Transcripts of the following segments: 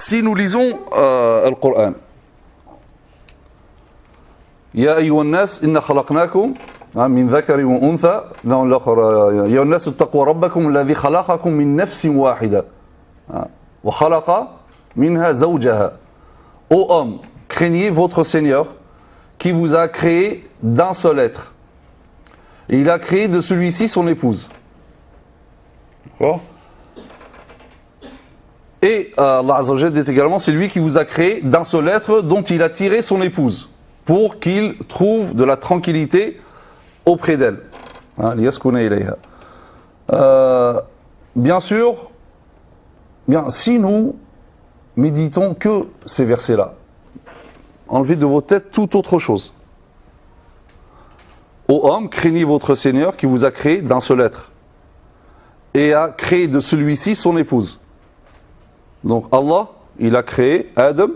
Si nous lisons le Coran, Ya ayyuhan nas inna khalaqnakum min dhakarin wa untha, ya ayyuhan nas ittaqu rabbakum alladhi khalaqakum min nafsin wahida wa khalaqa minha zawjaha. Ô homme, craignez votre Seigneur qui vous a créé d'un seul être. Et il a créé de celui-ci son épouse. D'accord ? Et Allah Azza wa Jalla dit également, c'est lui qui vous a créé d'un seul être dont il a tiré son épouse pour qu'il trouve de la tranquillité auprès d'elle. Bien sûr, si nous méditons que ces versets-là, enlevez de vos têtes toute autre chose. Ô homme, craignez votre Seigneur qui vous a créé d'un seul être et a créé de celui-ci son épouse. Donc Allah, il a créé Adam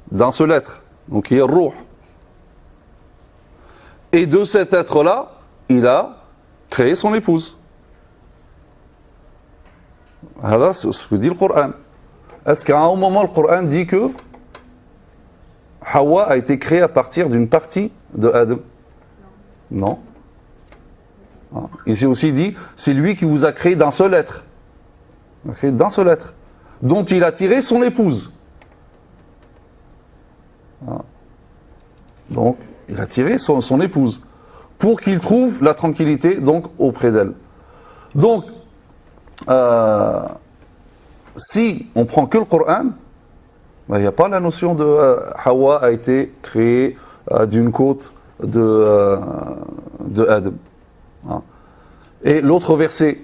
d'un seul être, donc il est Ruh. Et de cet être-là, il a créé son épouse. Voilà ce que dit le Coran. Est-ce qu'à un moment le Coran dit que Hawa a été créée à partir d'une partie de Adam? Non. Ici aussi dit, c'est lui qui vous a créé d'un seul être. D'un seul être, dont il a tiré son épouse. Donc, il a tiré son épouse pour qu'il trouve la tranquillité donc auprès d'elle. Donc, si on prend que le Coran, il n'y a pas la notion de Hawa a été créée d'une côte de Adam. Et l'autre verset,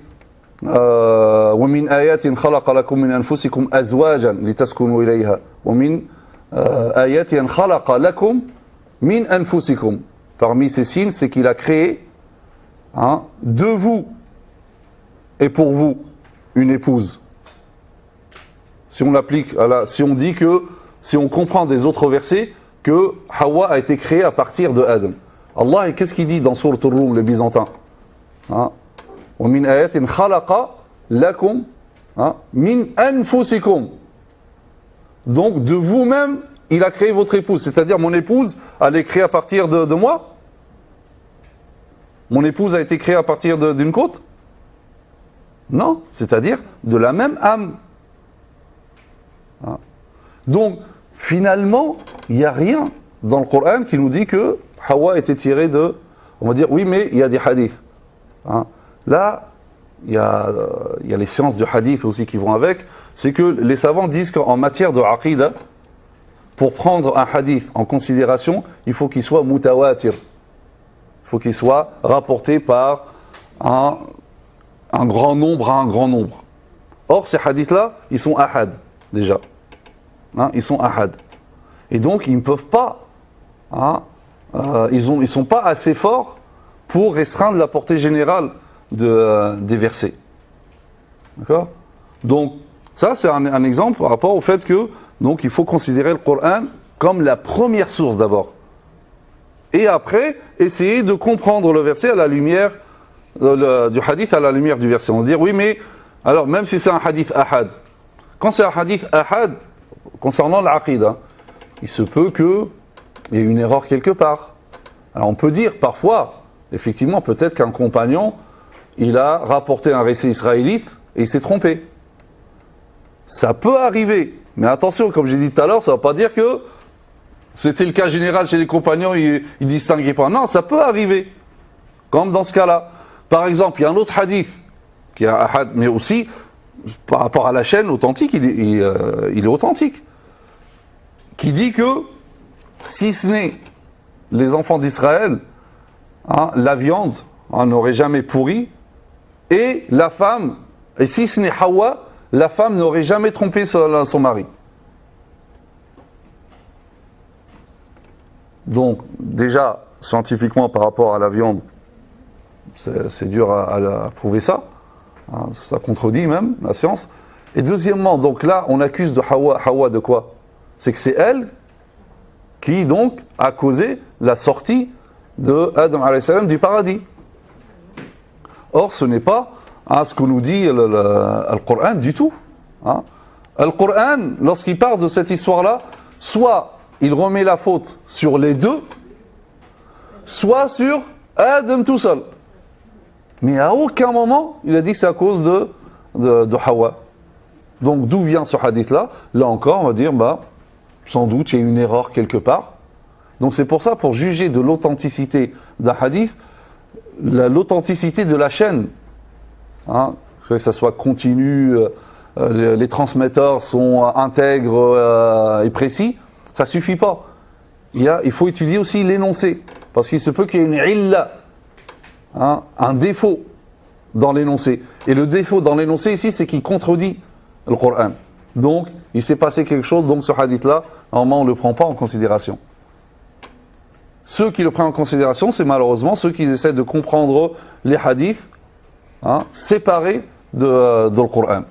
ومن آيات خلق لكم من أنفسكم أزواجا لتسكنوا إليها ومن آيات خلق لكم من أنفسكم. Parmi ces signes, c'est qu'il a créé de vous et pour vous une épouse. Si on l'applique, si on dit que, si on comprend des autres versets, que Hawa a été créée à partir de Adam. Allah, qu'est-ce qu'il dit dans Sourate Ar-Rum, les Byzantins? ومن آيات خلق لكم من أنفسكم. Donc de vous-même il a créé votre épouse, c'est-à-dire mon épouse elle est créée à partir de moi. Mon épouse a été créée à partir d'une côte? Non, c'est-à-dire de la même âme. Donc finalement il n'y a rien dans le Coran qui nous dit que Hawa a été tirée de, on va dire oui mais il y a des hadiths. Là, il y a les sciences du hadith aussi qui vont avec. C'est que les savants disent qu'en matière de aqidah, pour prendre un hadith en considération, il faut qu'il soit mutawatir. Il faut qu'il soit rapporté par un grand nombre à un grand nombre. Or, ces hadiths-là, ils sont ahad, déjà. Ils sont ahad. Et donc, ils ne peuvent pas, ils sont pas assez forts pour restreindre la portée générale des versets. D'accord? Donc, ça c'est un exemple par rapport au fait que donc, il faut considérer le Coran comme la première source d'abord. Et après, essayer de comprendre le verset à la lumière du hadith, à la lumière du verset. On va dire, oui, mais alors, même si c'est un hadith ahad, quand c'est un hadith ahad, concernant l'aqida, il se peut qu'il y ait une erreur quelque part. Alors, on peut dire parfois, effectivement, peut-être qu'un compagnon il a rapporté un récit israélite et il s'est trompé. Ça peut arriver, mais attention, comme j'ai dit tout à l'heure, ça ne veut pas dire que c'était le cas général chez les compagnons, ils ne distinguaient pas. Non, ça peut arriver, comme dans ce cas-là. Par exemple, il y a un autre hadith, qui est un hadith, mais aussi, par rapport à la chaîne authentique, il est authentique, qui dit que, si ce n'est les enfants d'Israël, la viande n'aurait jamais pourri, et la femme, et si ce n'est Hawa, la femme n'aurait jamais trompé son mari. Donc, déjà, scientifiquement, par rapport à la viande, c'est dur à prouver ça. Ça contredit même la science. Et deuxièmement, donc là, on accuse de Hawa de quoi? C'est que c'est elle qui, donc, a causé la sortie de Adam alayhi salam du paradis. Or, ce n'est pas ce que nous dit le Coran du tout. Le Coran, lorsqu'il parle de cette histoire-là, soit il remet la faute sur les deux, soit sur Adam tout seul. Mais à aucun moment, il a dit que c'est à cause de Hawa. Donc d'où vient ce hadith-là? Là encore, on va dire, sans doute, il y a une erreur quelque part. Donc c'est pour ça, pour juger de l'authenticité d'un hadith, l'authenticité de la chaîne, hein, que ça soit continu, les transmetteurs sont intègres et précis, ça suffit pas. Il faut étudier aussi l'énoncé, parce qu'il se peut qu'il y ait une illa, hein, un défaut dans l'énoncé. Et le défaut dans l'énoncé ici, c'est qu'il contredit le Coran. Donc, il s'est passé quelque chose, donc ce hadith-là, normalement, on ne le prend pas en considération. Ceux qui le prennent en considération, c'est malheureusement ceux qui essaient de comprendre les hadiths, hein, séparés de le Coran.